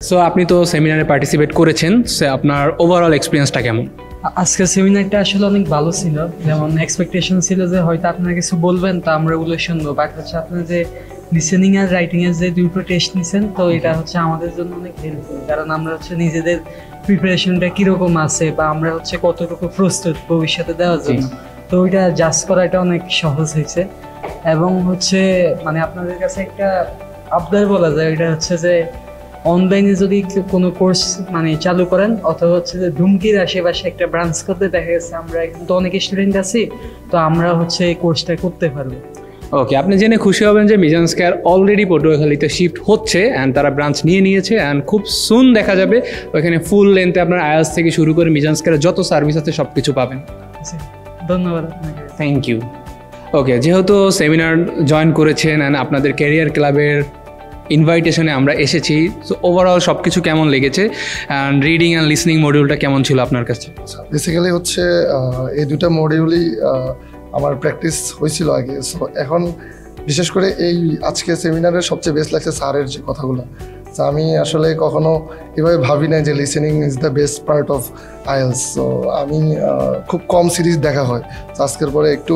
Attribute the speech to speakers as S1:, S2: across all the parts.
S1: So আপনি তো সেমিনারে পার্টিসিপেট করেছেন, আপনার ওভারঅল এক্সপিরিয়েন্সটা কেমন?
S2: আজকের সেমিনারটা আসলে অনেক ভালো ছিল। যেমন এক্সপেকটেশন ছিল যে হয়তো আপনারা কিছু বলবেন তো আমরা ওগুলো শুনবো, বাট হচ্ছে আপনারা যে লিসেনিং আর রাইটিং এর যে দুটো টেস্ট নিছেন, তো এটা হচ্ছে আমাদের জন্য অনেক হেল্পফুল, কারণ আমরা হচ্ছে নিজেদের প্রিপারেশনটা কিরকম আছে বা আমরা হচ্ছে কতটুকু প্রস্তুত ভবিষ্যতে দেওয়ার জন্য, তো ওইটা জাজ করাটা অনেক সহজ হয়েছে। এবং হচ্ছে মানে আপনাদের কাছে একটা আবদার বলা যায়, এটা হচ্ছে যে অনলাইনে যদি কোনো কোর্স মানে চালু করেন, অথবা হচ্ছে যে ধুমকির আশেপাশে একটা ব্রাঞ্চ করতে, দেখা গেছে আমরা এখন তো অনেক স্টুডেন্ট আছি, তো আমরা হচ্ছে এই কোর্সটা করতে পারবো।
S1: ওকে, আপনি জেনে খুশি হবেন যে মিজান স্কয়ার অলরেডি পটুয়াখালীতে শিফট হচ্ছে অ্যান্ড তারা ব্রাঞ্চ নিয়ে নিয়েছে অ্যান্ড খুব সুন দেখা যাবে ওইখানে ফুল লেন্থে আপনার আয়াস থেকে শুরু করে মিজান স্কয়ারের যত সার্ভিস আছে সব কিছু পাবেন।
S2: ধন্যবাদ আপনাকে।
S1: Thank you. ওকে, যেহেতু সেমিনার জয়েন করেছেন অ্যান্ড আপনাদের ক্যারিয়ার ক্লাবের ইনভাইটেশনে আমরা এসেছি, তো ওভারঅল সব কিছু কেমন লেগেছে অ্যান্ড রিডিং অ্যান্ড লিসনিং মডিউলটা কেমন ছিল আপনার কাছে?
S3: বেসিক্যালি হচ্ছে এই দুটো মডিউলই আমার প্র্যাকটিস হয়েছিল আগে। সো এখন বিশেষ করে এই আজকে সেমিনারের সবচেয়ে বেস্ট লাগছে স্যারের যে কথাগুলো। তো আমি আসলে কখনো এভাবে ভাবি না যে listening is the best part of IELTS. So আমি খুব কম সিরিজ দেখা হয়, তো আজকের পরে একটু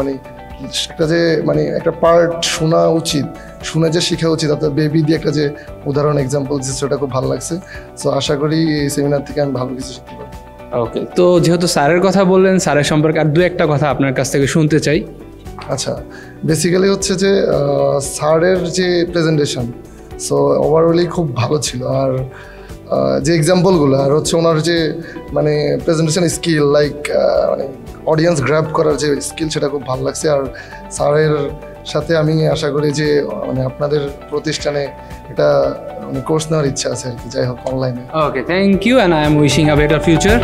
S3: মানে একটা যে মানে একটা পার্ট শোনা উচিত, শুনে যে শেখা উচিত, অর্থাৎ বেবি দিয়ে একটা যে উদাহরণ এক্সাম্পল দিচ্ছে, সেটা খুব ভালো লাগছে। সো আশা করি এই সেমিনার থেকে আমি ভালো কিছু শিখতে পারি।
S1: ওকে, তো যেহেতু স্যারের কথা বললেন, স্যারের সম্পর্কে আর দু একটা কথা আপনার কাছ থেকে শুনতে চাই।
S3: আচ্ছা, বেসিক্যালি হচ্ছে যে স্যারের যে প্রেজেন্টেশন, সো ওভারঅলি খুব ভালো ছিল। আর যে এক্সাম্পলগুলো আর হচ্ছে ওনার যে মানে প্রেজেন্টেশন স্কিল, লাইক মানে অডিয়েন্স গ্র্যাব করার যে স্কিল, সেটা খুব ভালো লাগছে। আর স্যারের সাথে আমি আশা করি যে মানে আপনাদের প্রতিষ্ঠানে এটা মানে কোর্স নেওয়ার ইচ্ছা আছে আর কি, যাই হোক অনলাইনে।
S1: Okay, thank you and I am wishing a better future.